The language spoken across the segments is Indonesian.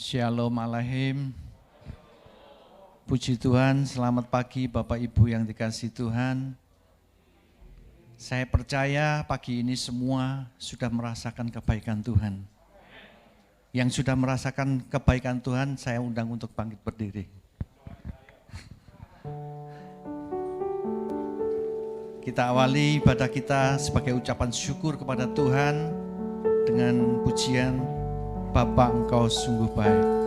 Shalom Aleichem. Puji Tuhan, selamat pagi Bapak Ibu yang dikasihi Tuhan. Saya percaya pagi ini semua sudah merasakan kebaikan Tuhan. Yang sudah merasakan kebaikan Tuhan, saya undang untuk bangkit berdiri. Kita awali ibadah kita sebagai ucapan syukur kepada Tuhan dengan pujian Bapa Engkau sungguh baik.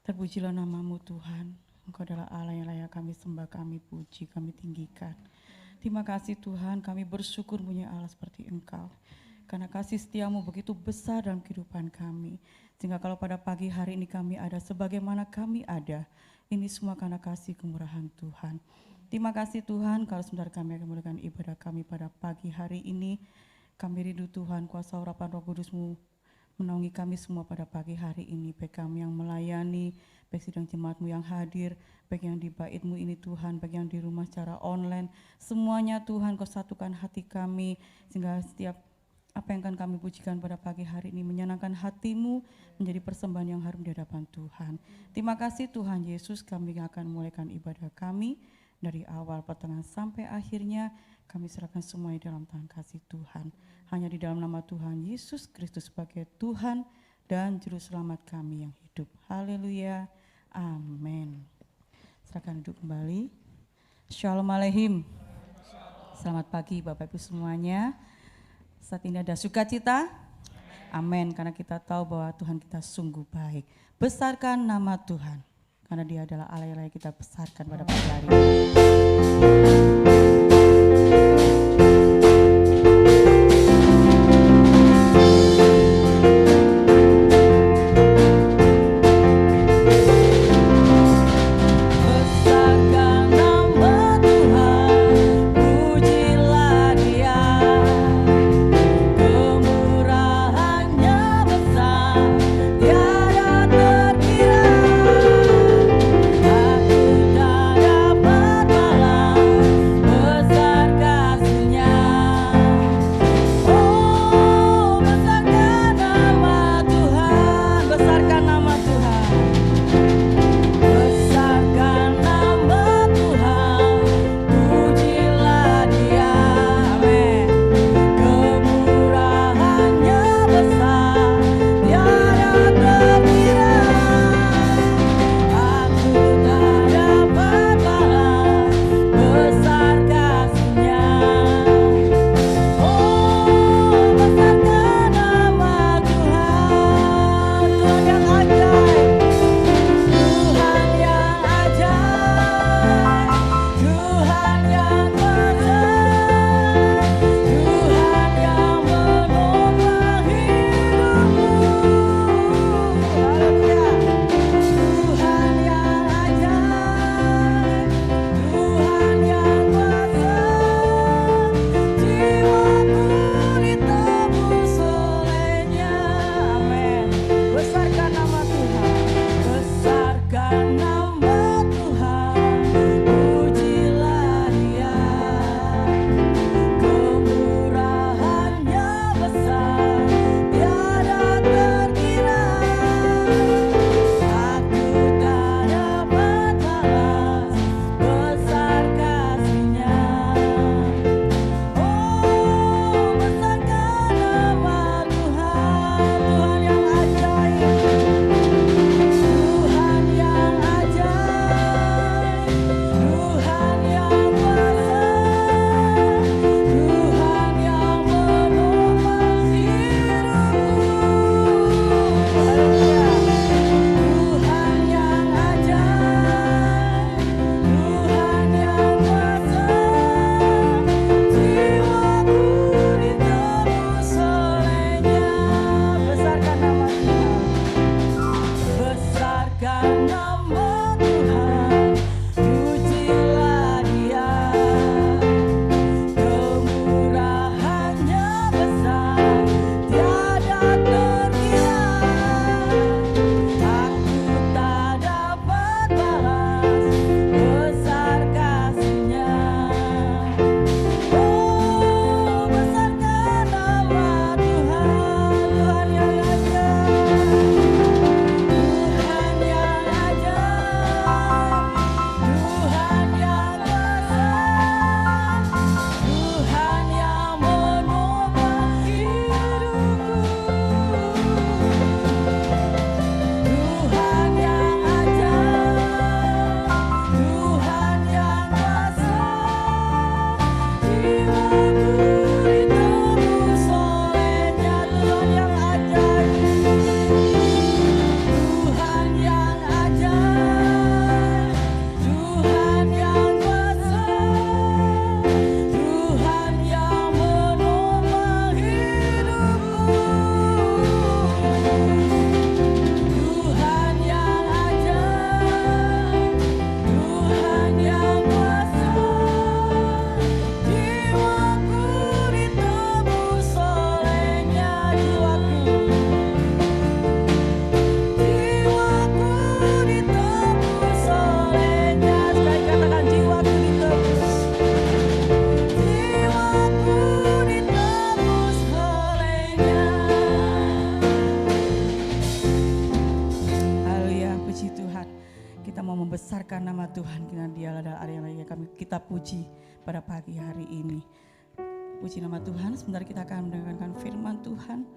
Terpujilah nama-Mu Tuhan, Engkau adalah Allah yang layak kami sembah, kami puji, kami tinggikan. Terima kasih Tuhan, kami bersyukur punya Allah seperti Engkau. Karena kasih setiamu begitu besar dalam kehidupan kami. Sehingga kalau pada pagi hari ini kami ada sebagaimana kami ada, ini semua karena kasih kemurahan Tuhan. Terima kasih Tuhan, kalau sebentar kami akan memulakan ibadah kami pada pagi hari ini. Kami rindu Tuhan, kuasa urapan Roh Kudus-Mu menaungi kami semua pada pagi hari ini, baik kami yang melayani, baik sidang jemaat-Mu yang hadir, baik yang di bait-Mu ini Tuhan, baik yang di rumah secara online, semuanya Tuhan Kau satukan hati kami, sehingga setiap apa yang akan kami pujikan pada pagi hari ini menyenangkan hati-Mu, menjadi persembahan yang harum di hadapan Tuhan. Terima kasih Tuhan Yesus, kami akan memulaikan ibadah kami dari awal, pertengahan sampai akhirnya. Kami serahkan semuanya dalam tangan kasih Tuhan. Hanya di dalam nama Tuhan Yesus Kristus sebagai Tuhan dan Juru Selamat kami yang hidup. Haleluya. Amin. Serahkan duduk kembali. Shalom Aleichem. Selamat pagi Bapak Ibu semuanya. Saat ini ada sukacita. Amin. Karena kita tahu bahwa Tuhan kita sungguh baik. Besarkan nama Tuhan. Karena Dia adalah Allah yang layak kita besarkan pada pagi hari ini. Aku tak dapat balas membesarkan nama Tuhan, karena Dialah adalah Allah yang layak kami kita puji pada pagi hari ini. Puji nama Tuhan. Sebentar kita akan mendengarkan firman Tuhan.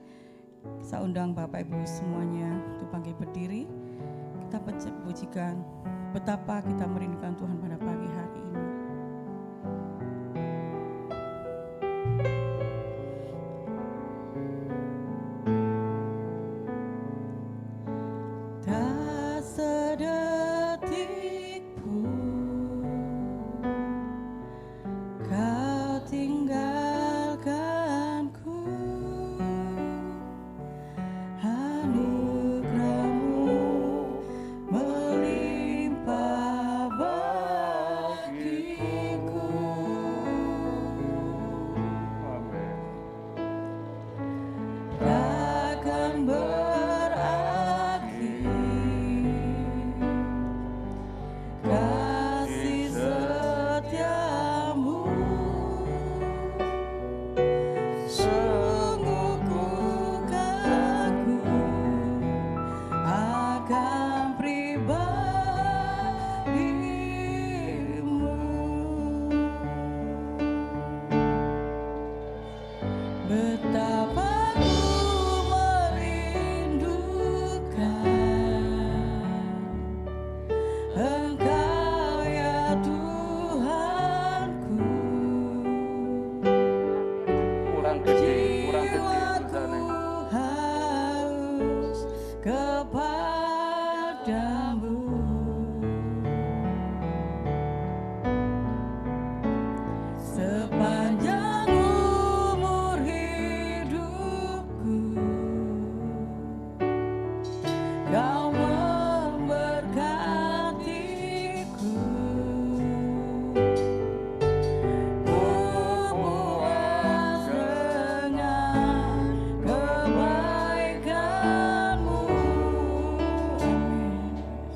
Saya undang Bapak Ibu semuanya untuk bangkit berdiri. Kita pujikan betapa kita merindukan Tuhan pada pagi hari ini. Tak sedetik pun Kau tinggalkanku, anugerah-Mu melimpah bagiku. Takkan berakhir kasih setiamu, sungguh ku kagum akan pribadi-Mu. Betapa ku merindukan Engkau ya Tuhanku. kurang gede Jiwaku tulisannya. haus kepadamu. Sepanjang umur hidupku, Kau memberkatiku. Ku puas dengan kebaikan-Mu. Amin.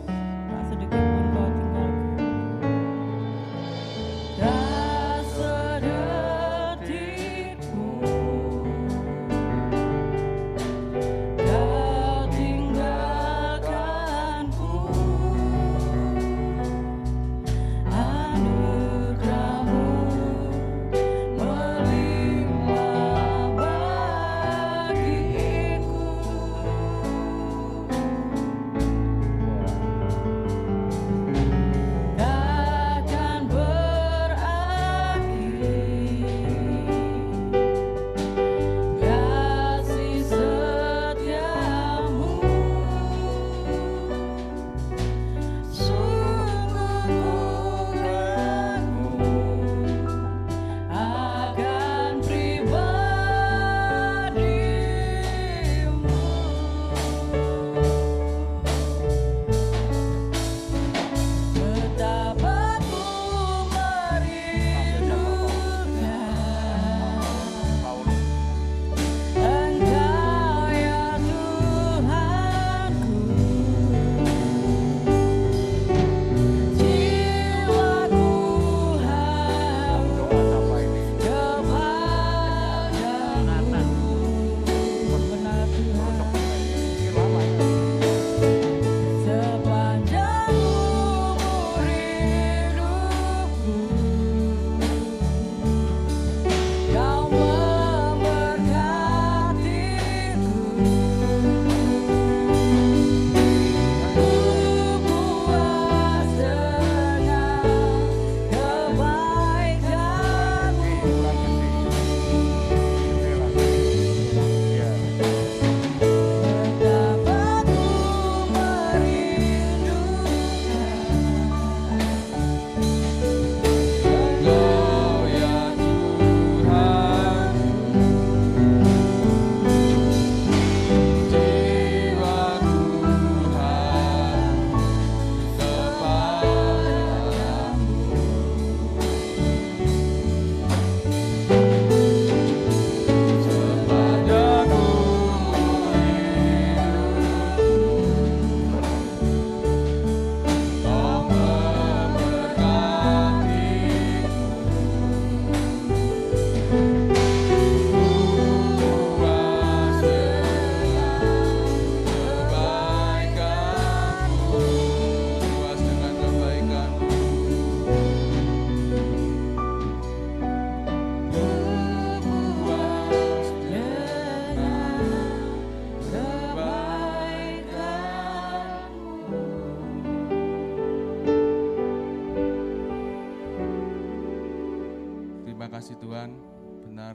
kasih Tuhan, benar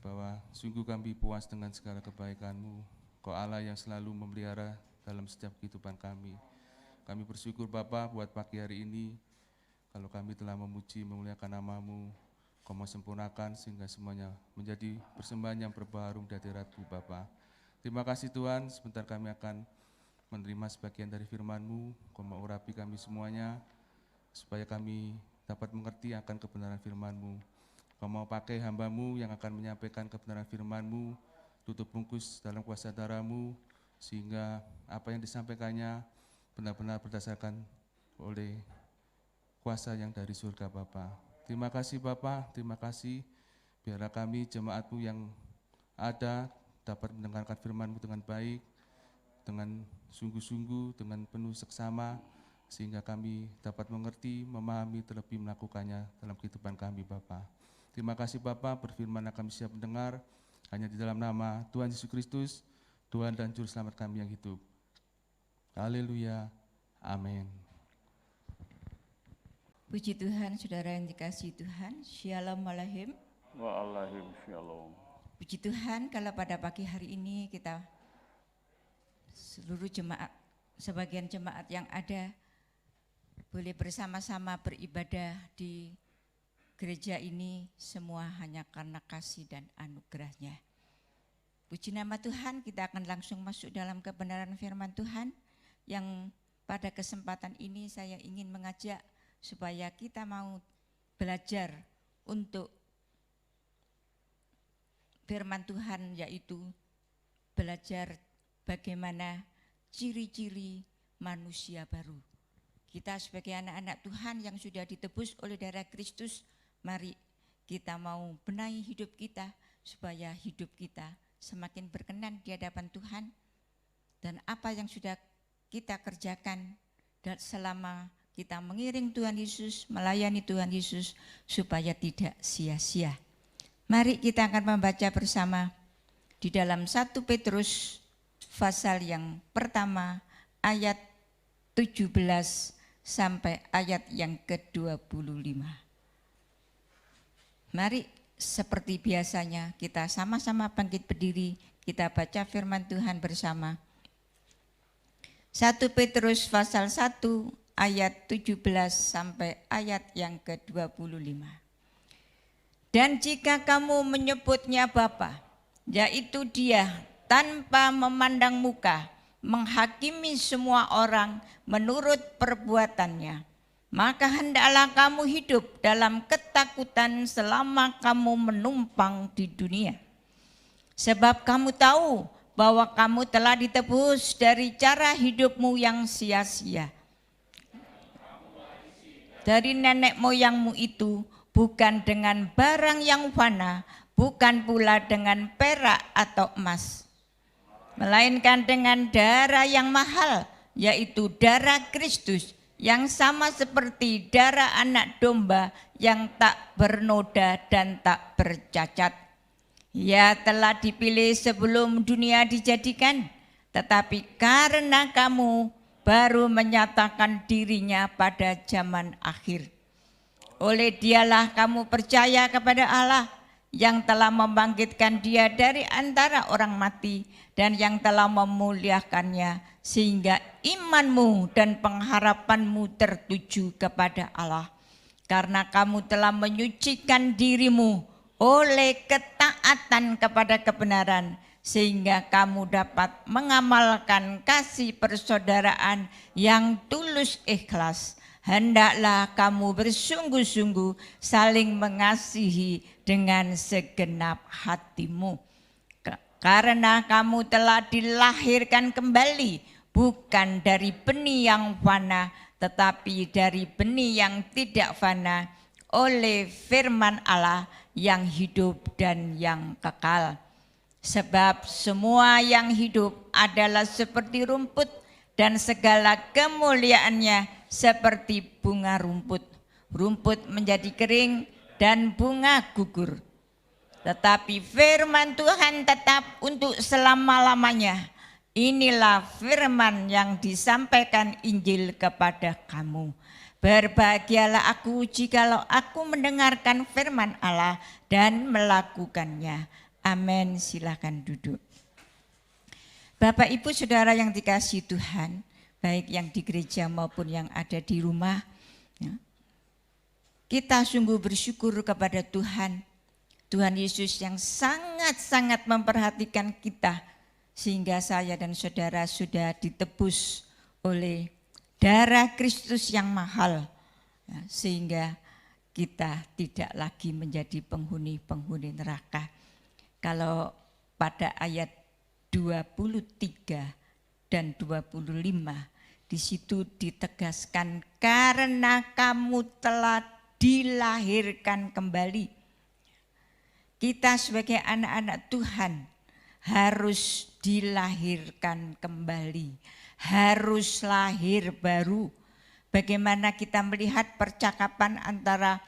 bahwa sungguh kami puas dengan segala kebaikan-Mu. Kau Allah yang selalu memelihara dalam setiap kehidupan kami. Kami bersyukur Bapa buat pagi hari ini, kalau kami telah memuji, memuliakan nama-Mu, Kau mau sempurnakan sehingga semuanya menjadi persembahan yang berbaharum di hadirat-Mu Bapa. Terima kasih Tuhan, sebentar kami akan menerima sebagian dari firman-Mu. Kau mau urapi kami semuanya, supaya kami dapat mengerti akan kebenaran firman-Mu. Kau mau pakai hamba-Mu yang akan menyampaikan kebenaran firman-Mu, tutup bungkus dalam kuasa darah-Mu, sehingga apa yang disampaikannya benar-benar berdasarkan oleh kuasa yang dari surga Bapa. Terima kasih Bapa, terima kasih. Biarlah kami jemaat-Mu yang ada dapat mendengarkan firman-Mu dengan baik, dengan sungguh-sungguh, dengan penuh seksama, sehingga kami dapat mengerti, memahami, terlebih melakukannya dalam kehidupan kami Bapa. Terima kasih Bapa, berfirman kami siap mendengar, hanya di dalam nama Tuhan Yesus Kristus, Tuhan dan Juru Selamat kami yang hidup. Haleluya, amin. Puji Tuhan, saudara yang dikasihi Tuhan. Shalom Alaikum. Wa'alaihim shalom. Puji Tuhan, kalau pada pagi hari ini kita seluruh jemaat, sebagian jemaat yang ada, boleh bersama-sama beribadah di gereja ini, semua hanya karena kasih dan anugerah-Nya. Puji nama Tuhan, kita akan langsung masuk dalam kebenaran firman Tuhan, yang pada kesempatan ini saya ingin mengajak supaya kita mau belajar untuk firman Tuhan, yaitu belajar bagaimana ciri-ciri manusia baru. Kita sebagai anak-anak Tuhan yang sudah ditebus oleh darah Kristus, mari kita mau benahi hidup kita supaya hidup kita semakin berkenan di hadapan Tuhan, dan apa yang sudah kita kerjakan dan selama kita mengiring Tuhan Yesus, melayani Tuhan Yesus supaya tidak sia-sia. Mari kita akan membaca bersama di dalam 1 Petrus pasal yang pertama ayat 17 sampai ayat yang ke-25. Mari seperti biasanya kita sama-sama bangkit berdiri, kita baca firman Tuhan bersama. 1 Petrus pasal 1 ayat 17 sampai ayat yang ke-25. Dan jika kamu menyebutnya Bapa, yaitu Dia tanpa memandang muka, menghakimi semua orang menurut perbuatannya, maka hendaklah kamu hidup dalam ketakutan selama kamu menumpang di dunia. Sebab kamu tahu bahwa kamu telah ditebus dari cara hidupmu yang sia-sia, dari nenek moyangmu itu, bukan dengan barang yang fana, bukan pula dengan perak atau emas, melainkan dengan darah yang mahal, yaitu darah Kristus, yang sama seperti darah anak domba yang tak bernoda dan tak bercacat. Ia telah dipilih sebelum dunia dijadikan, tetapi karena kamu baru menyatakan dirinya pada zaman akhir. Oleh Dialah kamu percaya kepada Allah, yang telah membangkitkan Dia dari antara orang mati dan yang telah memuliakannya, sehingga imanmu dan pengharapanmu tertuju kepada Allah. Karena kamu telah menyucikan dirimu oleh ketaatan kepada kebenaran, sehingga kamu dapat mengamalkan kasih persaudaraan yang tulus ikhlas. Hendaklah kamu bersungguh-sungguh saling mengasihi dengan segenap hatimu. Karena kamu telah dilahirkan kembali, bukan dari benih yang fana, tetapi dari benih yang tidak fana, oleh firman Allah yang hidup dan yang kekal. Sebab semua yang hidup adalah seperti rumput, dan segala kemuliaannya seperti bunga rumput. Rumput menjadi kering dan bunga gugur. Tetapi firman Tuhan tetap untuk selama-lamanya. Inilah firman yang disampaikan Injil kepada kamu. Berbahagialah aku jikalau aku mendengarkan firman Allah dan melakukannya. Amin. Silakan duduk. Bapak Ibu Saudara yang dikasihi Tuhan, baik yang di gereja maupun yang ada di rumah, ya, kita sungguh bersyukur kepada Tuhan. Tuhan Yesus yang sangat-sangat memperhatikan kita, sehingga saya dan saudara sudah ditebus oleh darah Kristus yang mahal, ya, sehingga kita tidak lagi menjadi penghuni-penghuni neraka. Kalau pada ayat 23 dan 25 di situ ditegaskan karena kamu telah dilahirkan kembali. Kita sebagai anak-anak Tuhan harus dilahirkan kembali, harus lahir baru. Bagaimana kita melihat percakapan antara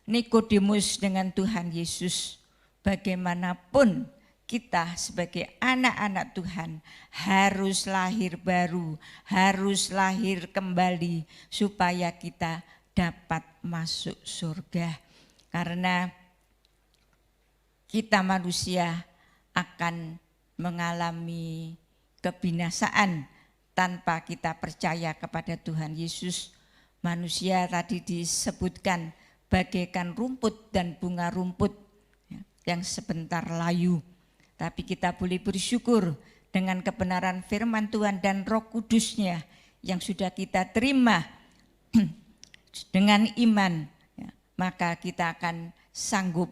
Nikodemus dengan Tuhan Yesus. Bagaimanapun kita sebagai anak-anak Tuhan harus lahir baru, harus lahir kembali supaya kita dapat masuk surga. Karena kita manusia akan mengalami kebinasaan tanpa kita percaya kepada Tuhan Yesus. Manusia tadi disebutkan bagaikan rumput dan bunga rumput yang sebentar layu. Tapi kita boleh bersyukur dengan kebenaran firman Tuhan dan Roh Kudus-Nya yang sudah kita terima dengan iman, ya, maka kita akan sanggup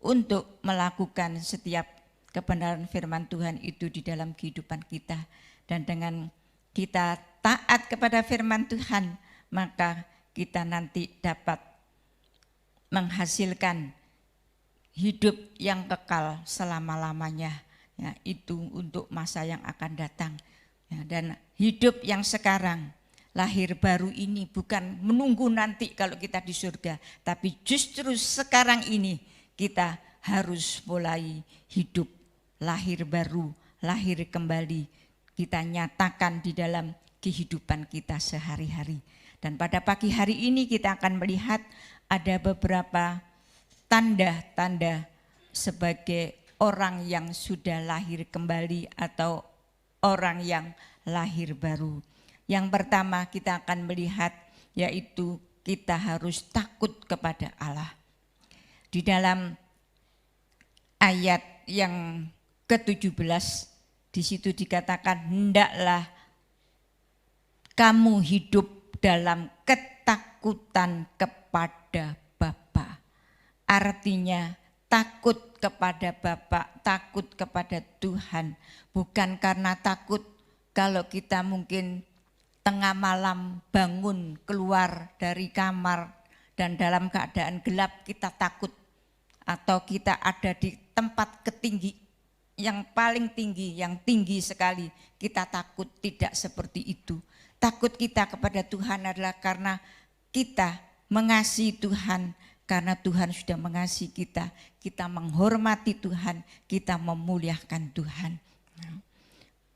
untuk melakukan setiap kebenaran firman Tuhan itu di dalam kehidupan kita. Dan dengan kita taat kepada firman Tuhan, maka kita nanti dapat menghasilkan hidup yang kekal selama-lamanya, ya, itu untuk masa yang akan datang. Ya, dan hidup yang sekarang, lahir baru ini bukan menunggu nanti kalau kita di surga, tapi justru sekarang ini kita harus mulai hidup lahir baru, lahir kembali. Kita nyatakan di dalam kehidupan kita sehari-hari. Dan pada pagi hari ini kita akan melihat ada beberapa tanda-tanda sebagai orang yang sudah lahir kembali atau orang yang lahir baru. Yang pertama kita akan melihat yaitu kita harus takut kepada Allah. Di dalam ayat yang ke-17 di situ dikatakan hendaklah kamu hidup dalam ketakutan kepada Bapa. Artinya takut kepada Bapa, takut kepada Tuhan. Bukan karena takut kalau kita mungkin tengah malam bangun keluar dari kamar dan dalam keadaan gelap kita takut. Atau kita ada di tempat ketinggi yang paling tinggi, yang tinggi sekali. Kita takut, tidak seperti itu. Takut kita kepada Tuhan adalah karena kita mengasihi Tuhan. Karena Tuhan sudah mengasihi kita, kita menghormati Tuhan, kita memuliakan Tuhan.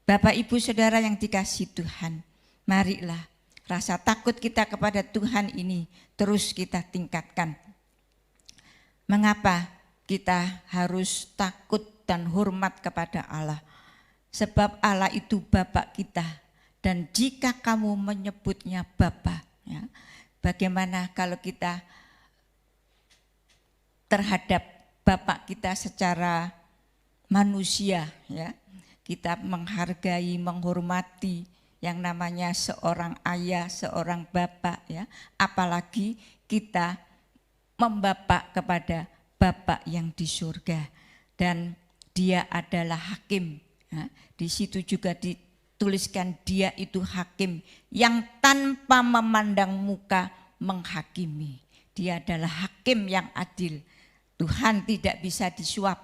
Bapak Ibu Saudara yang dikasihi Tuhan, marilah rasa takut kita kepada Tuhan ini terus kita tingkatkan. Mengapa kita harus takut dan hormat kepada Allah? Sebab Allah itu Bapa kita, dan jika kamu menyebutnya Bapa, ya, bagaimana kalau kita terhadap Bapak kita secara manusia, ya, kita menghargai, menghormati yang namanya seorang ayah, seorang bapak, ya, apalagi kita membapak kepada Bapak yang di surga dan Dia adalah hakim. Ya. Di situ juga dituliskan Dia itu hakim yang tanpa memandang muka menghakimi. Dia adalah hakim yang adil. Tuhan tidak bisa disuap,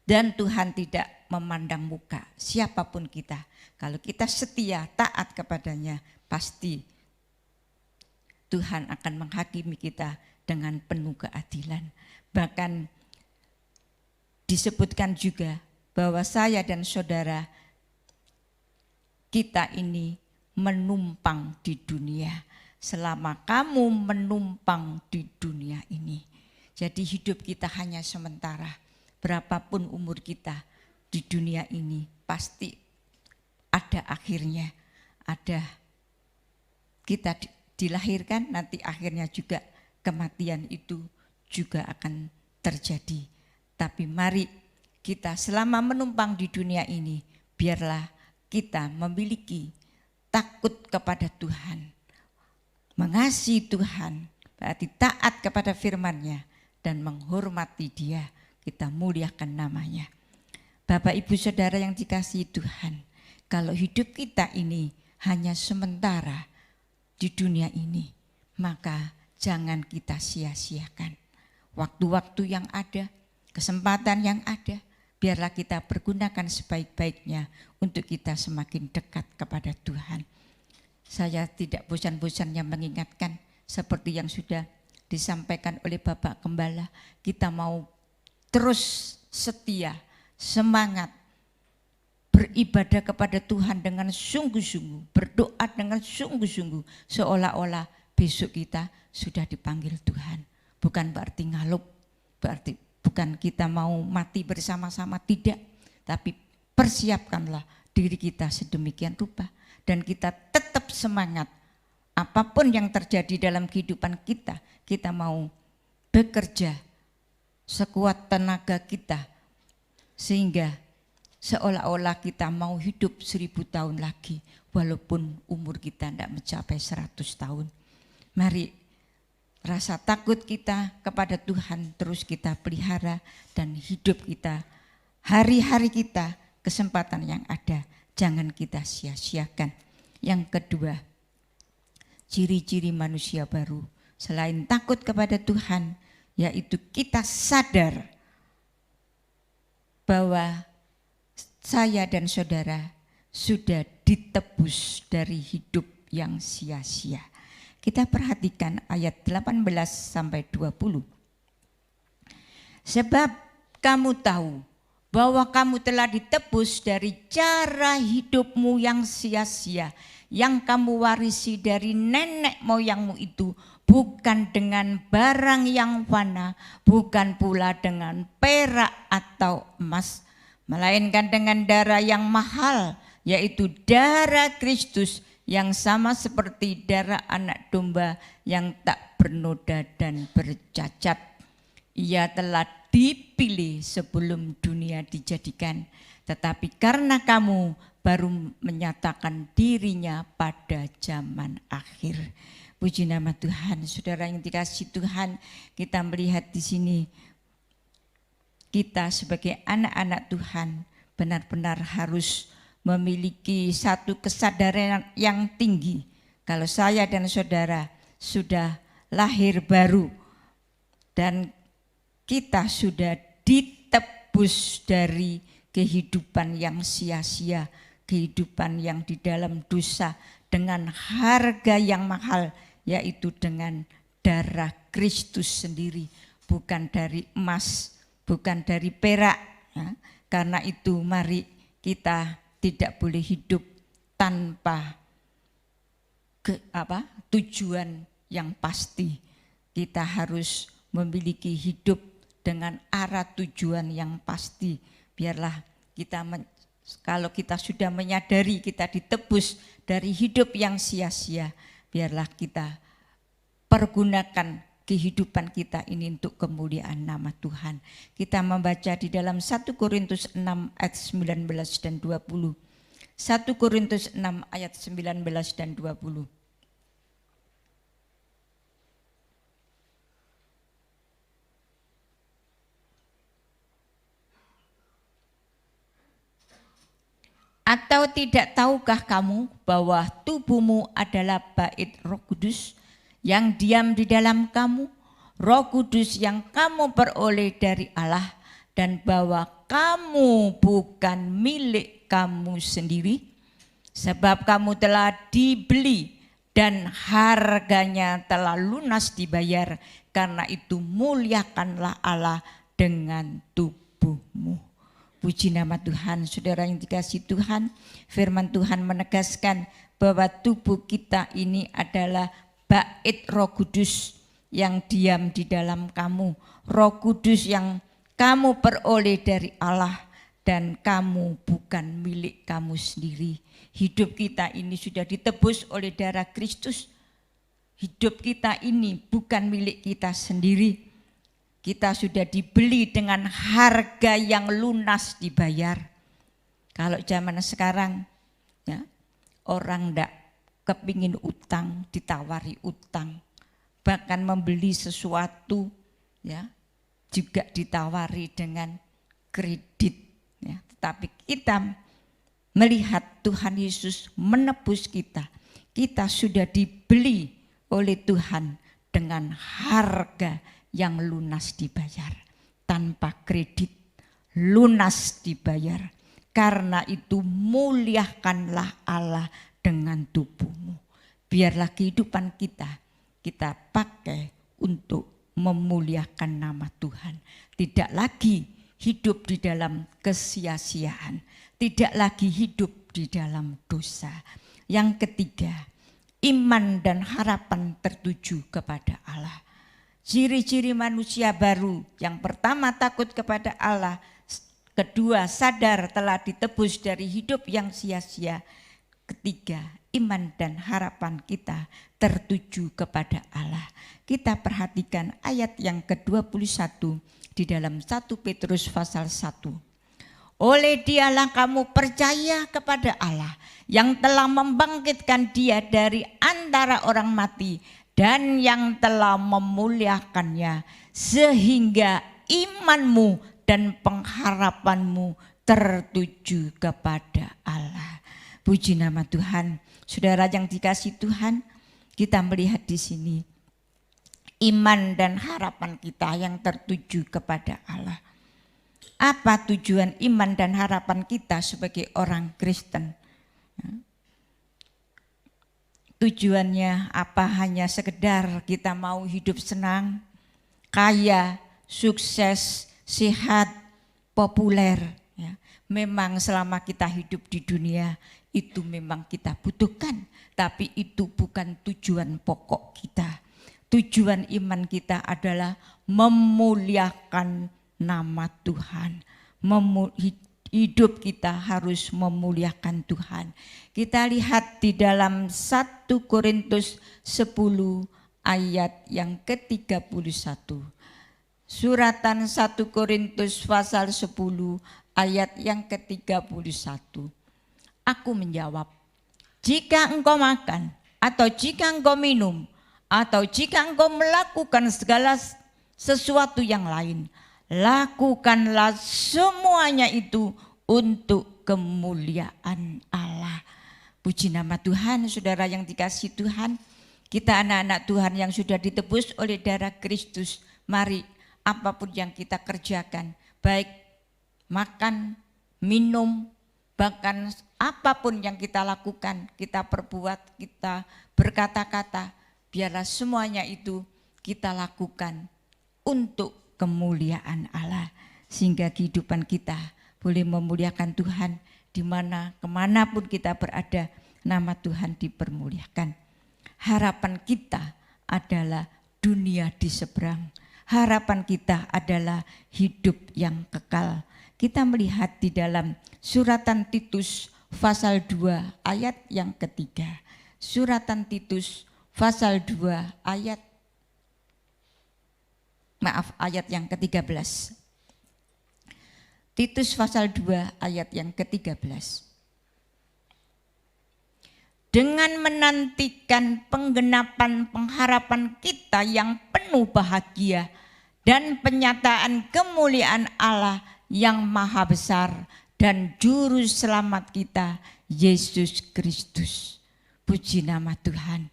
dan Tuhan tidak memandang muka siapapun kita. Kalau kita setia, taat kepadanya, pasti Tuhan akan menghakimi kita dengan penuh keadilan. Bahkan disebutkan juga bahwa saya dan saudara kita ini menumpang di dunia. Selama kamu menumpang di dunia ini. Jadi hidup kita hanya sementara. Berapapun umur kita di dunia ini pasti ada akhirnya. Ada kita dilahirkan, nanti akhirnya juga kematian itu juga akan terjadi. Tapi mari kita selama menumpang di dunia ini, biarlah kita memiliki takut kepada Tuhan, mengasihi Tuhan, berarti taat kepada firman-Nya dan menghormati Dia, kita muliakan namanya. Bapak Ibu Saudara yang dikasihi Tuhan, kalau hidup kita ini hanya sementara di dunia ini, maka jangan kita sia-siakan. Waktu-waktu yang ada, kesempatan yang ada, biarlah kita pergunakan sebaik-baiknya untuk kita semakin dekat kepada Tuhan. Saya tidak bosan-bosannya mengingatkan seperti yang sudah disampaikan oleh Bapak Gembala, kita mau terus setia, semangat, beribadah kepada Tuhan dengan sungguh-sungguh, berdoa dengan sungguh-sungguh, seolah-olah besok kita sudah dipanggil Tuhan. Bukan berarti ngalup, berarti bukan kita mau mati bersama-sama, tidak. Tapi persiapkanlah diri kita sedemikian rupa dan kita tetap semangat. Apapun yang terjadi dalam kehidupan kita, kita mau bekerja sekuat tenaga kita sehingga seolah-olah kita mau hidup 1000 tahun lagi walaupun umur kita tidak mencapai 100 tahun. Mari rasa takut kita kepada Tuhan terus kita pelihara dan hidup kita, hari-hari kita, kesempatan yang ada jangan kita sia-siakan. Yang kedua, ciri-ciri manusia baru selain takut kepada Tuhan, yaitu kita sadar bahwa saya dan saudara sudah ditebus dari hidup yang sia-sia. Kita perhatikan ayat 18 sampai 20. Sebab kamu tahu bahwa kamu telah ditebus dari cara hidupmu yang sia-sia, yang kamu warisi dari nenek moyangmu itu, bukan dengan barang yang fana, bukan pula dengan perak atau emas, melainkan dengan darah yang mahal, yaitu darah Kristus yang sama seperti darah anak domba yang tak bernoda dan bercacat. Ia telah dipilih sebelum dunia dijadikan, tetapi karena kamu baru menyatakan dirinya pada zaman akhir. Puji nama Tuhan. Saudara yang dikasihi Tuhan, kita melihat di sini kita sebagai anak-anak Tuhan benar-benar harus memiliki satu kesadaran yang tinggi. Kalau saya dan saudara sudah lahir baru dan kita sudah ditebus dari kehidupan yang sia-sia, kehidupan yang di dalam dosa dengan harga yang mahal, yaitu dengan darah Kristus sendiri, bukan dari emas, bukan dari perak. Ya. Karena itu mari kita tidak boleh hidup tanpa tujuan yang pasti. Kita harus memiliki hidup dengan arah tujuan yang pasti. Biarlah kita kalau kita sudah menyadari kita ditebus dari hidup yang sia-sia, biarlah kita pergunakan kehidupan kita ini untuk kemuliaan nama Tuhan. Kita membaca di dalam 1 Korintus 6 ayat 19 dan 20. 1 Korintus 6 ayat 19 dan 20. Atau tidak tahukah kamu bahwa tubuhmu adalah bait Roh Kudus yang diam di dalam kamu, Roh Kudus yang kamu peroleh dari Allah, dan bahwa kamu bukan milik kamu sendiri, sebab kamu telah dibeli dan harganya telah lunas dibayar. Karena itu muliakanlah Allah dengan tubuhmu. Puji nama Tuhan. Saudara yang dikasihi Tuhan, firman Tuhan menegaskan bahwa tubuh kita ini adalah bait Roh Kudus yang diam di dalam kamu. Roh Kudus yang kamu peroleh dari Allah dan kamu bukan milik kamu sendiri. Hidup kita ini sudah ditebus oleh darah Kristus. Hidup kita ini bukan milik kita sendiri. Kita sudah dibeli dengan harga yang lunas dibayar. Kalau zaman sekarang ya, orang ndak kepingin utang, ditawari utang. Bahkan membeli sesuatu ya juga ditawari dengan kredit. Ya, tetapi kita melihat Tuhan Yesus menebus kita. Kita sudah dibeli oleh Tuhan dengan harga yang lunas dibayar, tanpa kredit, lunas dibayar. Karena itu muliakanlah Allah dengan tubuhmu. Biarlah kehidupan kita pakai untuk memuliakan nama Tuhan. Tidak lagi hidup di dalam kesia-siaan, tidak lagi hidup di dalam dosa. Yang ketiga, iman dan harapan tertuju kepada Allah. Ciri-ciri manusia baru, yang pertama takut kepada Allah, kedua sadar telah ditebus dari hidup yang sia-sia, ketiga iman dan harapan kita tertuju kepada Allah. Kita perhatikan ayat yang ke-21 di dalam 1 Petrus pasal 1. Oleh dialah kamu percaya kepada Allah yang telah membangkitkan dia dari antara orang mati dan yang telah memuliakannya, sehingga imanmu dan pengharapanmu tertuju kepada Allah. Puji nama Tuhan. Saudara yang dikasihi Tuhan, kita melihat di sini iman dan harapan kita yang tertuju kepada Allah. Apa tujuan iman dan harapan kita sebagai orang Kristen? Tujuannya apa? Hanya sekedar kita mau hidup senang, kaya, sukses, sehat, populer. Ya. Memang selama kita hidup di dunia itu memang kita butuhkan. Tapi itu bukan tujuan pokok kita. Tujuan iman kita adalah memuliakan nama Tuhan. Hidup kita harus memuliakan Tuhan. Kita lihat di dalam 1 Korintus 10 ayat yang ke-31. Suratan 1 Korintus pasal 10 ayat yang ke-31. Aku menjawab, jika engkau makan atau jika engkau minum atau jika engkau melakukan segala sesuatu yang lain, lakukanlah semuanya itu untuk kemuliaan Allah. Puji nama Tuhan, saudara yang dikasihi Tuhan. Kita anak-anak Tuhan yang sudah ditebus oleh darah Kristus. Mari apapun yang kita kerjakan, baik makan, minum, bahkan apapun yang kita lakukan, kita perbuat, kita berkata-kata, biarlah semuanya itu kita lakukan untuk kemuliaan Allah, sehingga kehidupan kita boleh memuliakan Tuhan di mana kemanapun kita berada, nama Tuhan dipermuliakan. Harapan kita adalah dunia di seberang. Harapan kita adalah hidup yang kekal. Kita melihat di dalam suratan Titus pasal 2 ayat yang ketiga. Suratan Titus pasal 2 ayat yang ke-13. Titus pasal 2 ayat yang ke-13. Dengan menantikan penggenapan pengharapan kita yang penuh bahagia dan penyataan kemuliaan Allah yang maha besar dan juru selamat kita, Yesus Kristus. Puji nama Tuhan.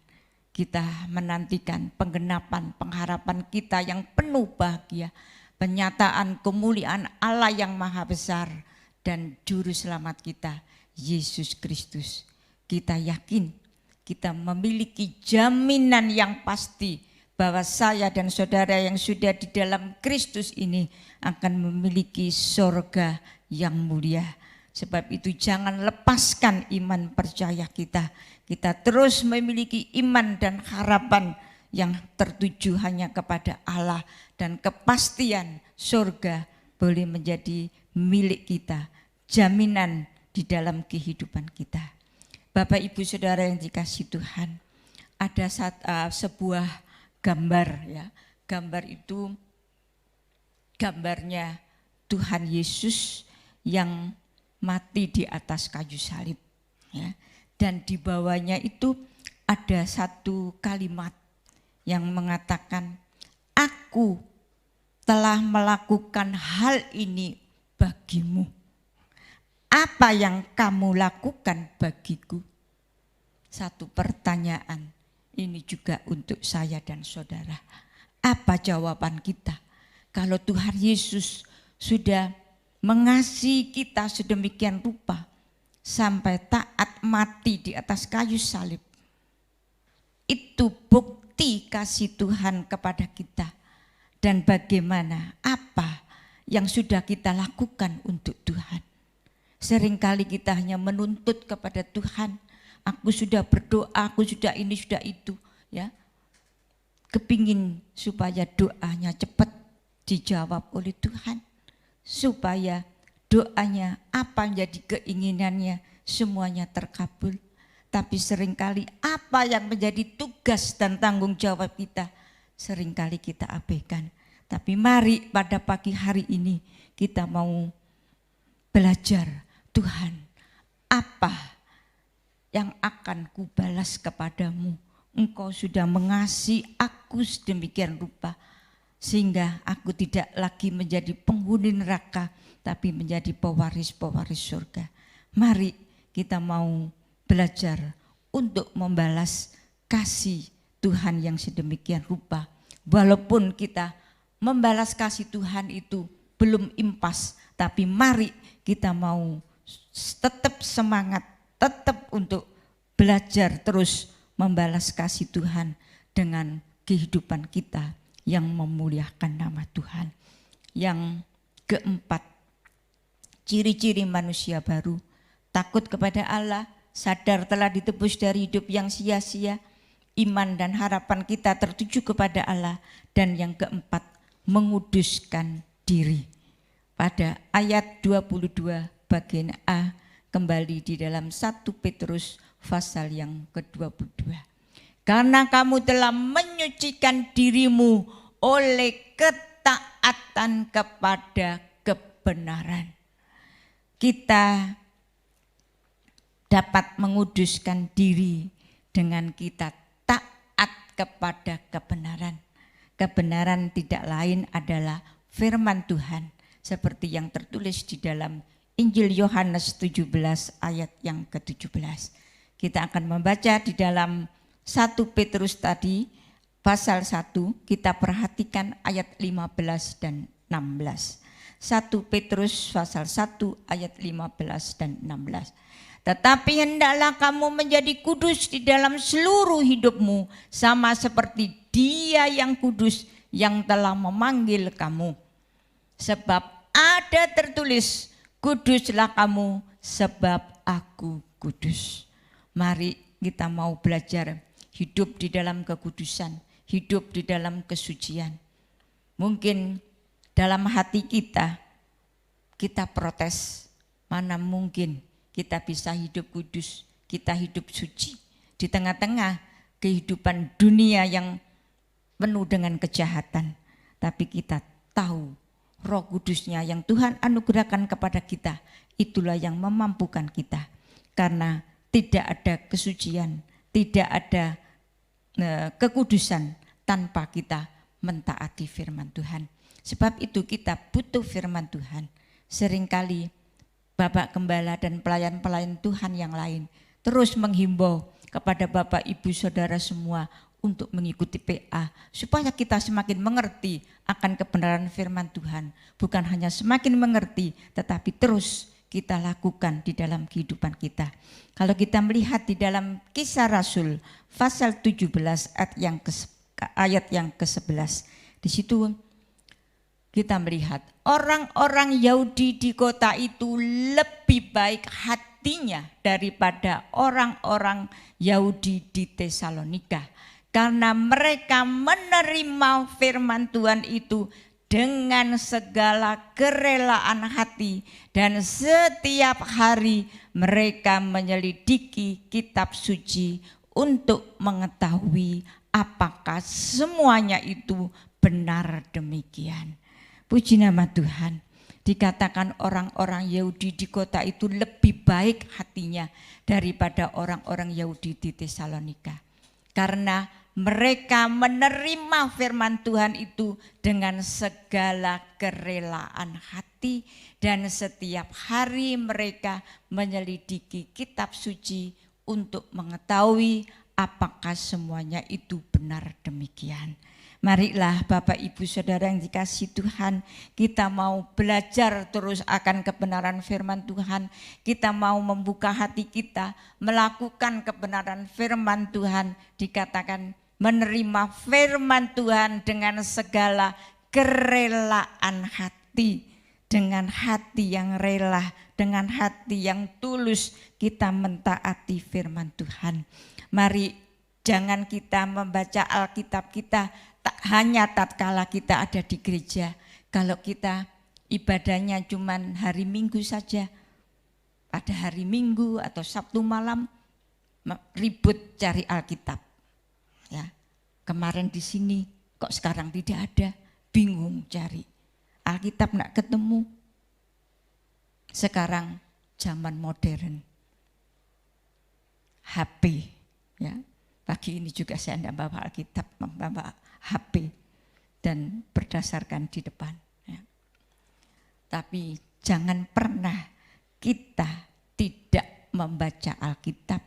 Kita menantikan penggenapan pengharapan kita yang penuh bahagia, penyataan kemuliaan Allah yang maha besar dan juru selamat kita, Yesus Kristus. Kita yakin kita memiliki jaminan yang pasti bahwa saya dan saudara yang sudah di dalam Kristus ini akan memiliki surga yang mulia. Sebab itu jangan lepaskan iman percaya kita. Kita terus memiliki iman dan harapan yang tertuju hanya kepada Allah, dan kepastian surga boleh menjadi milik kita, jaminan di dalam kehidupan kita. Bapak Ibu Saudara yang dikasihi Tuhan, ada sebuah gambar ya. Gambar itu gambarnya Tuhan Yesus yang mati di atas kayu salib ya. Dan di bawahnya itu ada satu kalimat yang mengatakan, aku telah melakukan hal ini bagimu. Apa yang kamu lakukan bagiku? Satu pertanyaan ini juga untuk saya dan saudara. Apa jawaban kita? Kalau Tuhan Yesus sudah mengasihi kita sedemikian rupa sampai taat mati di atas kayu salib. Itu bukti kasih Tuhan kepada kita. Dan bagaimana, apa yang sudah kita lakukan untuk Tuhan. Seringkali kita hanya menuntut kepada Tuhan, aku sudah berdoa, aku sudah ini, sudah itu, ya. Kepingin supaya doanya cepat dijawab oleh Tuhan, supaya doanya apa yang jadi keinginannya semuanya terkabul. Tapi seringkali apa yang menjadi tugas dan tanggung jawab kita seringkali kita abaikan. Tapi mari pada pagi hari ini kita mau belajar, Tuhan, apa yang akan kubalas kepadamu? Engkau sudah mengasihi aku sedemikian rupa, sehingga aku tidak lagi menjadi penghuni neraka, tapi menjadi pewaris-pewaris surga. Mari kita mau belajar untuk membalas kasih Tuhan yang sedemikian rupa. Walaupun kita membalas kasih Tuhan itu belum impas, tapi mari kita mau tetap semangat, tetap untuk belajar terus membalas kasih Tuhan dengan kehidupan kita yang memuliakan nama Tuhan. Yang keempat, ciri-ciri manusia baru, takut kepada Allah, sadar telah ditebus dari hidup yang sia-sia, iman dan harapan kita tertuju kepada Allah. Dan yang keempat, menguduskan diri. Pada ayat 22 bagian A, kembali di dalam 1 Petrus pasal yang ke-22. Karena kamu telah menyucikan dirimu oleh ketaatan kepada kebenaran. Kita dapat menguduskan diri dengan kita taat kepada kebenaran. Kebenaran tidak lain adalah firman Tuhan, seperti yang tertulis di dalam Injil Yohanes 17 ayat yang ke-17. Kita akan membaca di dalam 1 Petrus tadi pasal 1, kita perhatikan ayat 15 dan 16. 1 Petrus pasal 1 ayat 15 dan 16. Tetapi hendaklah kamu menjadi kudus di dalam seluruh hidupmu, sama seperti Dia yang kudus yang telah memanggil kamu. Sebab ada tertulis, kuduslah kamu sebab aku kudus. Mari kita mau belajar hidup di dalam kekudusan, hidup di dalam kesucian. Mungkin dalam hati kita protes, mana mungkin kita bisa hidup kudus, kita hidup suci di tengah-tengah kehidupan dunia yang penuh dengan kejahatan. Tapi kita tahu Roh Kudusnya yang Tuhan anugerahkan kepada kita, itulah yang memampukan kita. Karena tidak ada kesucian, tidak ada kekudusan tanpa kita mentaati firman Tuhan. Sebab itu kita butuh firman Tuhan. Seringkali Bapak Gembala dan pelayan-pelayan Tuhan yang lain terus menghimbau kepada Bapak Ibu Saudara semua untuk mengikuti PA, supaya kita semakin mengerti akan kebenaran firman Tuhan. Bukan hanya semakin mengerti, tetapi terus kita lakukan di dalam kehidupan kita. Kalau kita melihat di dalam Kisah Rasul pasal 17 ayat yang ayat yang ke-11. Di situ kita melihat orang-orang Yahudi di kota itu lebih baik hatinya daripada orang-orang Yahudi di Tesalonika. Karena mereka menerima firman Tuhan itu dengan segala kerelaan hati, dan setiap hari mereka menyelidiki kitab suci untuk mengetahui apakah semuanya itu benar demikian. Puji nama Tuhan. Dikatakan orang-orang Yahudi di kota itu lebih baik hatinya daripada orang-orang Yahudi di Tesalonika. Karena mereka menerima firman Tuhan itu dengan segala kerelaan hati, dan setiap hari mereka menyelidiki kitab suci untuk mengetahui apakah semuanya itu benar demikian. Marilah Bapak Ibu Saudara yang dikasihi Tuhan, kita mau belajar terus akan kebenaran firman Tuhan. Kita mau membuka hati kita, melakukan kebenaran firman Tuhan. Dikatakan menerima firman Tuhan dengan segala kerelaan hati. Dengan hati yang rela, dengan hati yang tulus kita mentaati firman Tuhan. Mari jangan kita membaca Alkitab kita tak hanya tatkala kita ada di gereja. Kalau kita ibadahnya cuman hari Minggu saja, pada hari Minggu atau Sabtu malam ribut cari Alkitab. Ya, kemarin di sini kok sekarang tidak ada, bingung cari Alkitab nak ketemu. Sekarang zaman modern, HP, ya. Pagi ini juga saya tidak bawa Alkitab, membawa HP dan berdasarkan di depan. Ya. Tapi jangan pernah kita tidak membaca Alkitab,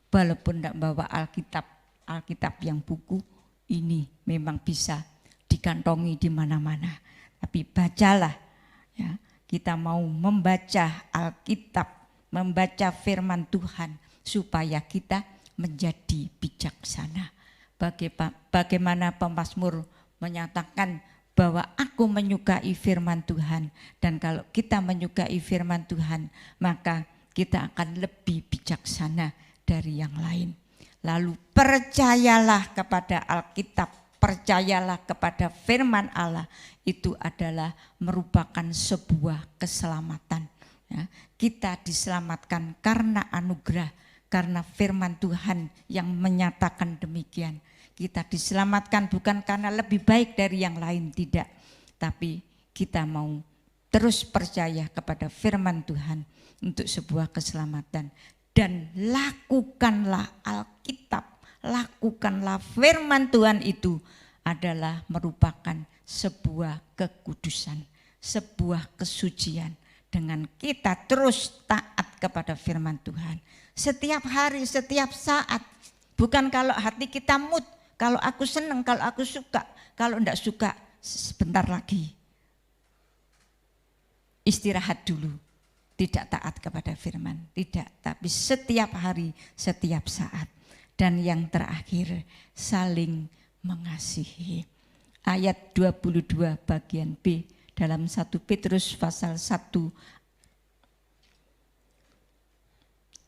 walaupun tidak bawa Alkitab yang buku ini memang bisa dikantongi di mana-mana. Tapi bacalah, ya. Kita mau membaca Alkitab, membaca firman Tuhan supaya kita menjadi bijaksana. Bagaimana pemazmur menyatakan bahwa aku menyukai firman Tuhan, dan kalau kita menyukai firman Tuhan maka kita akan lebih bijaksana dari yang lain. Lalu percayalah kepada Alkitab, percayalah kepada firman Allah, itu adalah merupakan sebuah keselamatan. Ya, kita diselamatkan karena anugerah, karena firman Tuhan yang menyatakan demikian. Kita diselamatkan bukan karena lebih baik dari yang lain, tidak. Tapi kita mau terus percaya kepada firman Tuhan untuk sebuah keselamatan. Dan lakukanlah Alkitab, lakukanlah firman Tuhan itu adalah merupakan sebuah kekudusan, sebuah kesucian. Dengan kita terus taat kepada firman Tuhan. Setiap hari, setiap saat. Bukan kalau hati kita mood, kalau aku senang, kalau aku suka. Kalau enggak suka, sebentar lagi. Istirahat dulu. Tidak taat kepada firman, tidak. Tapi setiap hari, setiap saat. Dan yang terakhir, saling mengasihi. Ayat 22 bagian B. Dalam 1 Petrus pasal 1.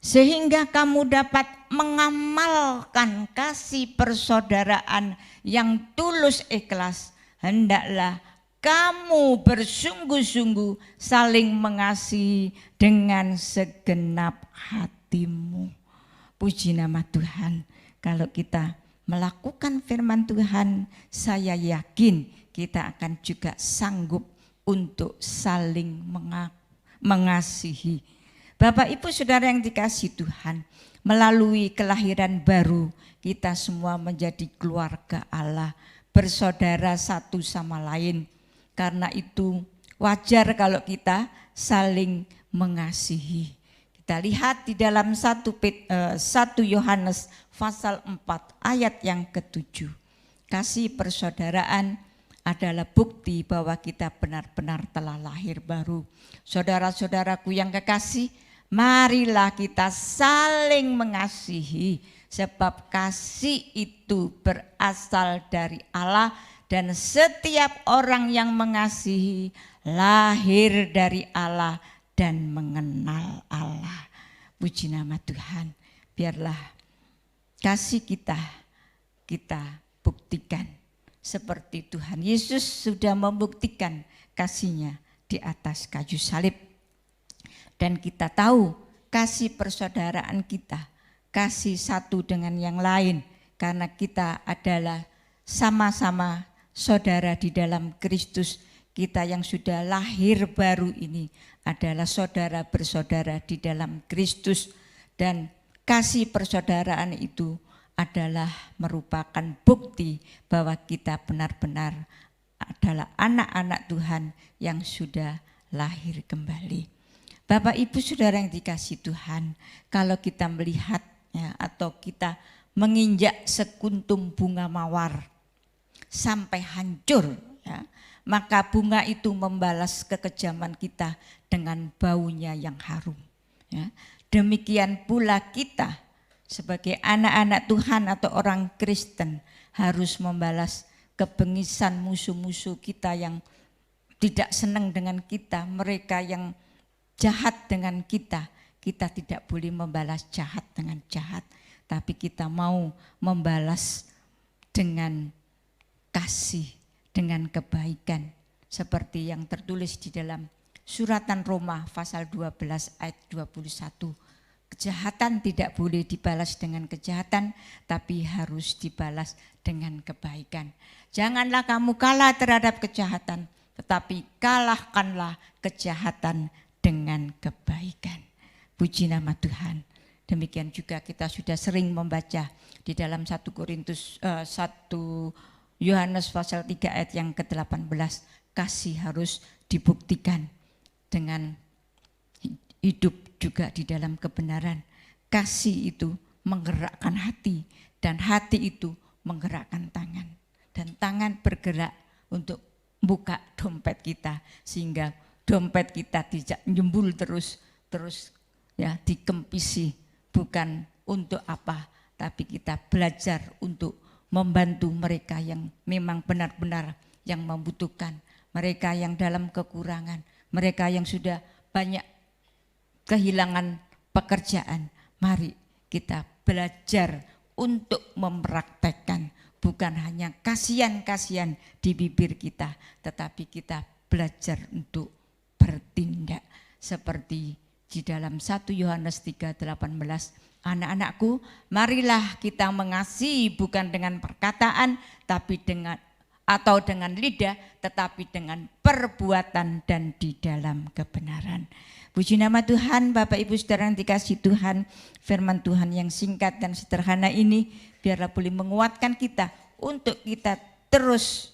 Sehingga kamu dapat mengamalkan kasih persaudaraan yang tulus ikhlas. Hendaklah kamu bersungguh-sungguh saling mengasihi dengan segenap hatimu. Puji nama Tuhan. Kalau kita melakukan firman Tuhan, saya yakin kita akan juga sanggup untuk saling mengasihi. Bapak Ibu Saudara yang dikasihi Tuhan, melalui kelahiran baru kita semua menjadi keluarga Allah, bersaudara satu sama lain. Karena itu wajar kalau kita saling mengasihi. Kita lihat di dalam 1 Yohanes pasal 4 ayat yang ke-7. Kasih persaudaraan adalah bukti bahwa kita benar-benar telah lahir baru. Saudara-saudaraku yang kekasih, marilah kita saling mengasihi, sebab kasih itu berasal dari Allah, dan setiap orang yang mengasihi lahir dari Allah dan mengenal Allah. Puji nama Tuhan. Biarlah kasih kita buktikan seperti Tuhan Yesus sudah membuktikan kasih-Nya di atas kayu salib. Dan kita tahu kasih persaudaraan kita, kasih satu dengan yang lain, karena kita adalah sama-sama saudara di dalam Kristus. Kita yang sudah lahir baru ini adalah saudara bersaudara di dalam Kristus, dan kasih persaudaraan itu adalah merupakan bukti bahwa kita benar-benar adalah anak-anak Tuhan yang sudah lahir kembali. Bapak Ibu Saudara yang dikasihi Tuhan, kalau kita melihat atau kita menginjak sekuntum bunga mawar sampai hancur, maka bunga itu membalas kekejaman kita dengan baunya yang harum. Demikian pula kita sebagai anak-anak Tuhan atau orang Kristen harus membalas kebengisan musuh-musuh kita yang tidak senang dengan kita, mereka yang jahat dengan kita. Kita tidak boleh membalas jahat dengan jahat, tapi kita mau membalas dengan kasih, dengan kebaikan, seperti yang tertulis di dalam suratan Roma pasal 12 ayat 21. Kejahatan tidak boleh dibalas dengan kejahatan, tapi harus dibalas dengan kebaikan. Janganlah kamu kalah terhadap kejahatan, tetapi kalahkanlah kejahatan dengan kebaikan. Puji nama Tuhan. Demikian juga kita sudah sering membaca di dalam 1 Yohanes pasal 3 ayat yang ke-18. Kasih harus dibuktikan dengan hidup juga di dalam kebenaran. Kasih itu menggerakkan hati, dan hati itu menggerakkan tangan. Dan tangan bergerak untuk buka dompet kita, sehingga dompet kita tidak jembul terus dikempisi, bukan untuk apa, tapi kita belajar untuk membantu mereka yang memang benar-benar yang membutuhkan, mereka yang dalam kekurangan, mereka yang sudah banyak kehilangan pekerjaan. Mari kita belajar untuk mempraktekkan, bukan hanya kasihan-kasihan di bibir kita, tetapi kita belajar untuk bertindak seperti di dalam 1 Yohanes 3:18. Anak-anakku, marilah kita mengasihi bukan dengan perkataan tapi dengan lidah, tetapi dengan perbuatan dan di dalam kebenaran. Puji nama Tuhan. Bapak Ibu Saudara yang dikasihi Tuhan, firman Tuhan yang singkat dan sederhana ini biarlah boleh menguatkan kita untuk kita terus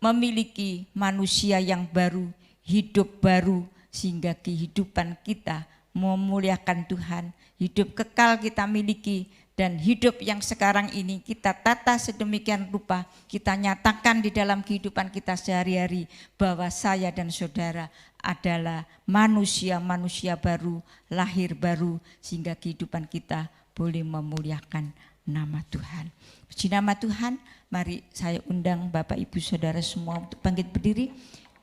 memiliki manusia yang baru, hidup baru, sehingga kehidupan kita memuliakan Tuhan, hidup kekal kita miliki, dan hidup yang sekarang ini kita tata sedemikian rupa, kita nyatakan di dalam kehidupan kita sehari-hari bahwa saya dan saudara adalah manusia-manusia baru, lahir baru, sehingga kehidupan kita boleh memuliakan nama Tuhan. Puji nama Tuhan. Mari saya undang Bapak Ibu Saudara semua untuk bangkit berdiri.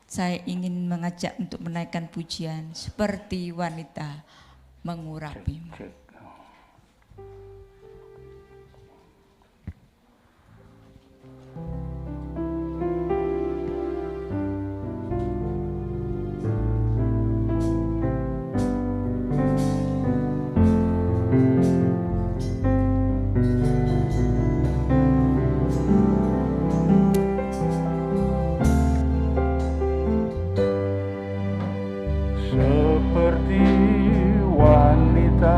Saya ingin mengajak untuk menaikkan pujian seperti wanita mengurapimu. Seperti wanita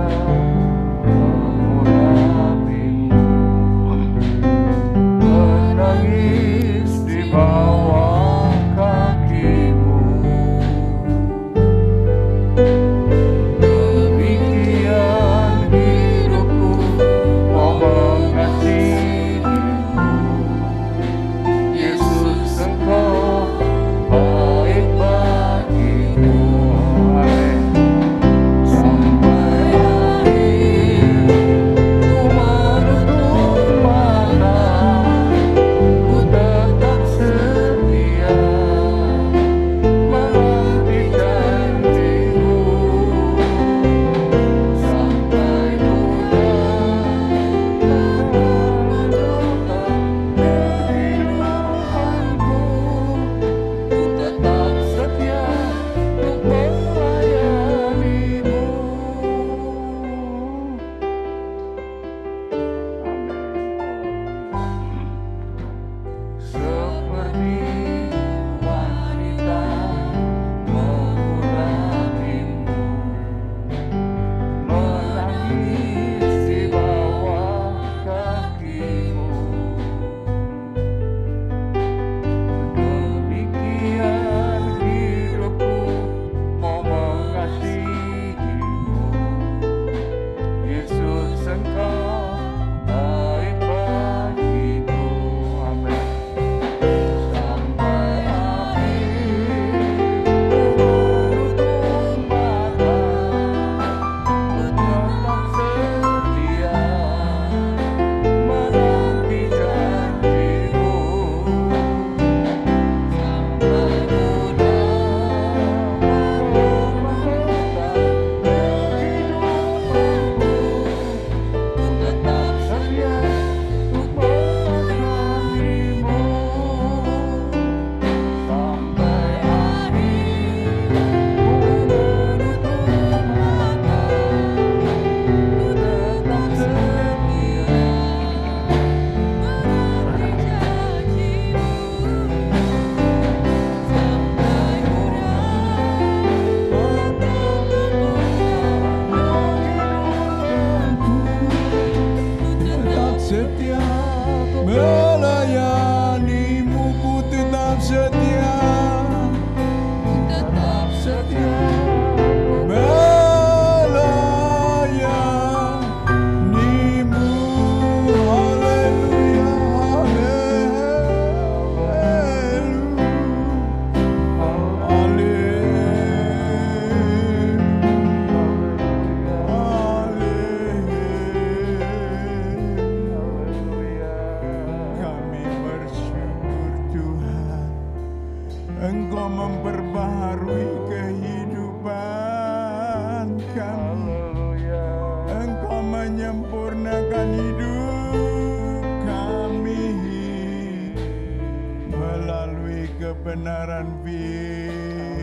kebenaran firman-Mu.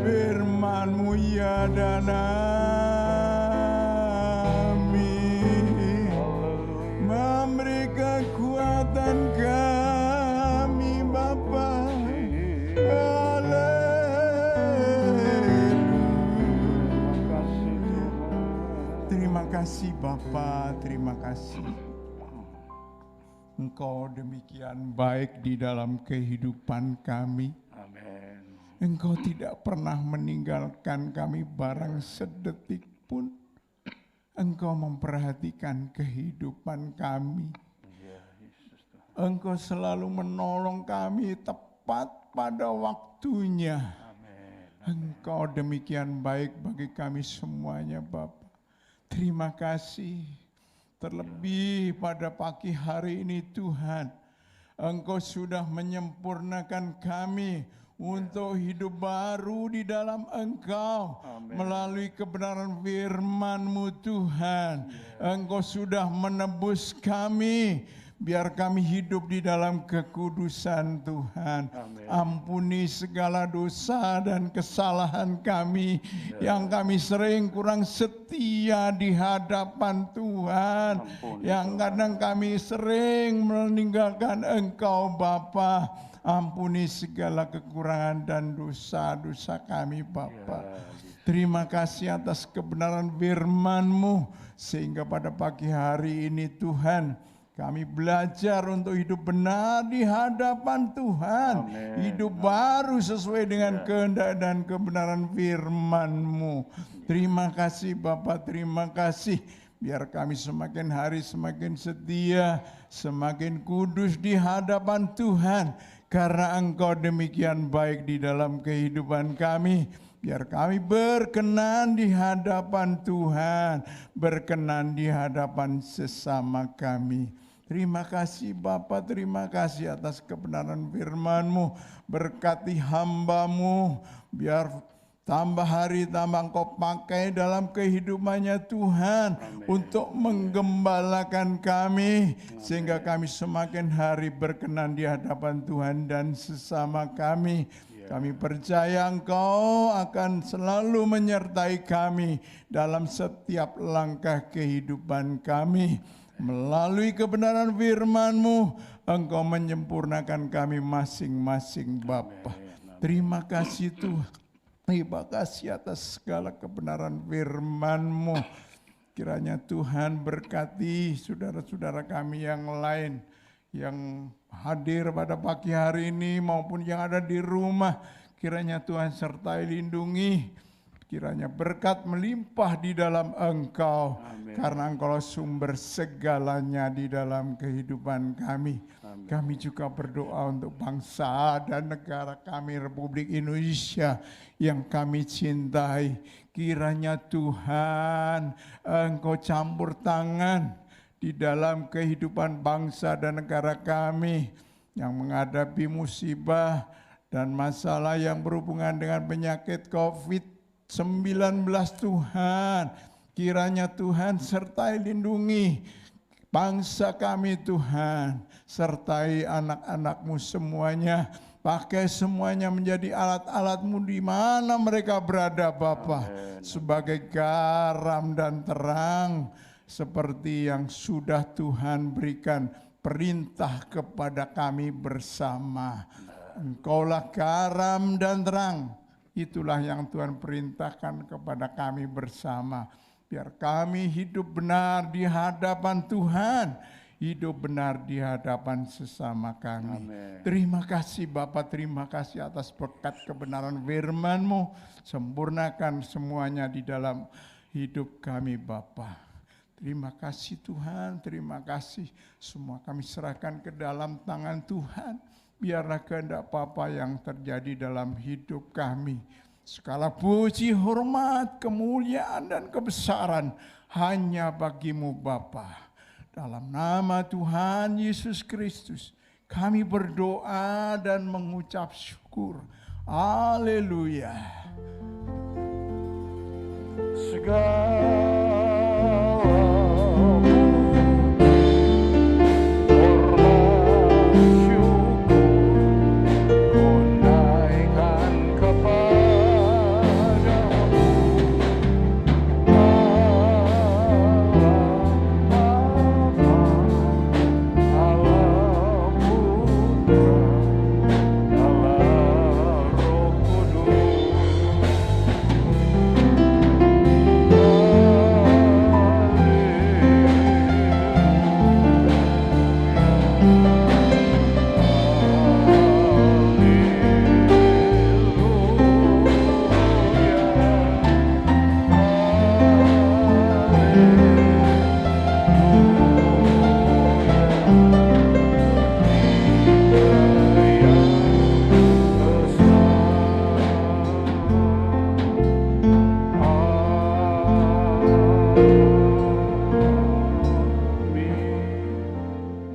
Firman-Mu ya dan amin. Memberi kekuatan kami Bapa. Terima kasih Bapa, terima kasih. Engkau demikian baik di dalam kehidupan kami. Amin. Engkau tidak pernah meninggalkan kami barang sedetik pun. Engkau memperhatikan kehidupan kami. Engkau selalu menolong kami tepat pada waktunya. Engkau demikian baik bagi kami semuanya Bapa. Terima kasih. Terlebih pada pagi hari ini Tuhan, Engkau sudah menyempurnakan kami untuk hidup baru di dalam Engkau. Melalui kebenaran firman-Mu Tuhan, Engkau sudah menebus kami. Biar kami hidup di dalam kekudusan Tuhan. Ampuni segala dosa dan kesalahan kami yang kami sering kurang setia di hadapan Tuhan. Yang kadang kami sering meninggalkan Engkau Bapa. Ampuni segala kekurangan dan dosa-dosa kami Bapa. Terima kasih atas kebenaran firman-Mu sehingga pada pagi hari ini Tuhan, kami belajar untuk hidup benar di hadapan Tuhan. Amen. Hidup baru sesuai dengan kehendak dan kebenaran firman-Mu. Terima kasih Bapa, terima kasih. Biar kami semakin hari semakin setia, semakin kudus di hadapan Tuhan. Karena Engkau demikian baik di dalam kehidupan kami. Biar kami berkenan di hadapan Tuhan, berkenan di hadapan sesama kami. Terima kasih Bapa, terima kasih atas kebenaran firman-Mu. Berkati hamba-Mu, biar tambah hari tambah Engkau pakai dalam kehidupannya Tuhan. Amin. Untuk menggembalakan kami. Amin. Sehingga kami semakin hari berkenan di hadapan Tuhan dan sesama kami. Kami percaya Engkau akan selalu menyertai kami dalam setiap langkah kehidupan kami. Melalui kebenaran firman-Mu, Engkau menyempurnakan kami masing-masing Bapa. Terima kasih Tuhan. Terima kasih atas segala kebenaran firman-Mu. Kiranya Tuhan berkati saudara-saudara kami yang lain yang hadir pada pagi hari ini maupun yang ada di rumah. Kiranya Tuhan sertai lindungi. Kiranya berkat melimpah di dalam Engkau. Amin. Karena Engkau sumber segalanya di dalam kehidupan kami. Amin. Kami juga berdoa untuk bangsa dan negara kami Republik Indonesia yang kami cintai. Kiranya Tuhan Engkau campur tangan di dalam kehidupan bangsa dan negara kami yang menghadapi musibah dan masalah yang berhubungan dengan penyakit COVID-19 Tuhan. Kiranya Tuhan sertai lindungi bangsa kami Tuhan, sertai anak-anak-Mu semuanya, pakai semuanya menjadi alat-alat-Mu di mana mereka berada Bapa, sebagai garam dan terang, seperti yang sudah Tuhan berikan perintah kepada kami bersama. Engkaulah garam dan terang, itulah yang Tuhan perintahkan kepada kami bersama. Biar kami hidup benar di hadapan Tuhan, hidup benar di hadapan sesama kami. Amin. Terima kasih Bapa, terima kasih atas berkat kebenaran firman-Mu. Sempurnakan semuanya di dalam hidup kami Bapa. Terima kasih Tuhan, terima kasih. Semua kami serahkan ke dalam tangan Tuhan. Biarlah kehendak Bapa yang terjadi dalam hidup kami. Segala puji, hormat, kemuliaan, dan kebesaran hanya bagi-Mu Bapa. Dalam nama Tuhan Yesus Kristus, kami berdoa dan mengucap syukur. Haleluya.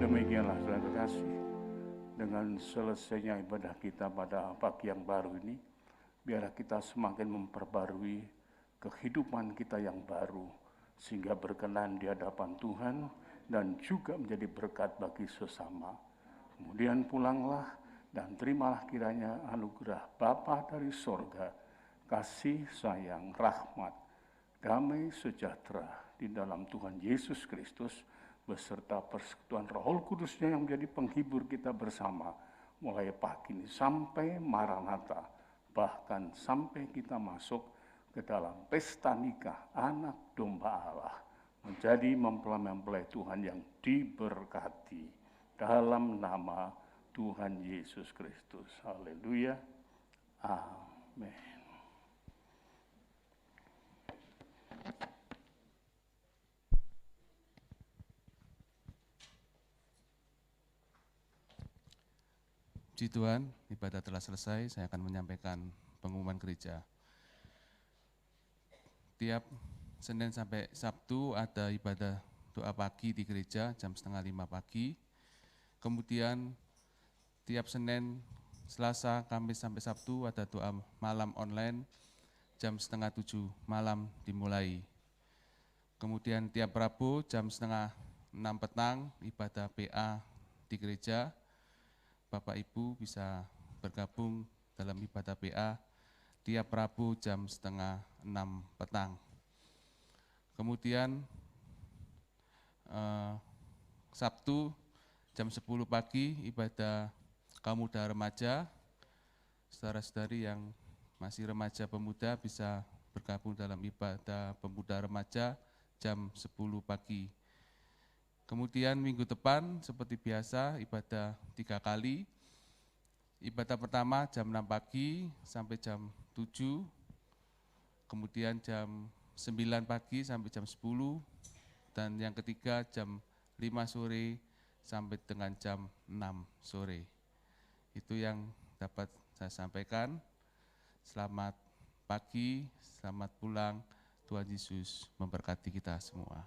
Demikianlah saudara kekasih, dengan selesainya ibadah kita pada pagi yang baru ini, biarlah kita semakin memperbarui kehidupan kita yang baru, sehingga berkenan di hadapan Tuhan dan juga menjadi berkat bagi sesama. Kemudian pulanglah dan terimalah kiranya anugerah Bapa dari sorga, kasih sayang, rahmat, damai sejahtera di dalam Tuhan Yesus Kristus, beserta persekutuan Roh Kudusnya yang menjadi penghibur kita bersama, mulai pagi ini sampai Maranatha, bahkan sampai kita masuk ke dalam pesta nikah anak domba Allah, menjadi mempelai-mempelai Tuhan yang diberkati dalam nama Tuhan Yesus Kristus. Haleluya. Amin. Puji Tuhan, ibadah telah selesai. Saya akan menyampaikan pengumuman gereja. Tiap Senin sampai Sabtu ada ibadah doa pagi di gereja jam 4:30 pagi. Kemudian tiap Senin, Selasa, Kamis sampai Sabtu ada doa malam online jam 6:30 malam dimulai. Kemudian tiap Rabu jam 5:30 petang ibadah PA di gereja. Bapak Ibu bisa bergabung dalam ibadah PA tiap Rabu jam 5:30 petang. Kemudian Sabtu jam 10 pagi ibadah kaum muda remaja. Saudara-saudari yang masih remaja pemuda bisa bergabung dalam ibadah pemuda remaja jam 10 pagi. Kemudian minggu depan seperti biasa ibadah 3 kali. Ibadah pertama jam 6 pagi sampai jam 7. Kemudian jam 9 pagi sampai jam 10. Dan yang ketiga jam 5 sore sampai dengan jam 6 sore. Itu yang dapat saya sampaikan. Selamat pagi, selamat pulang. Tuhan Yesus memberkati kita semua.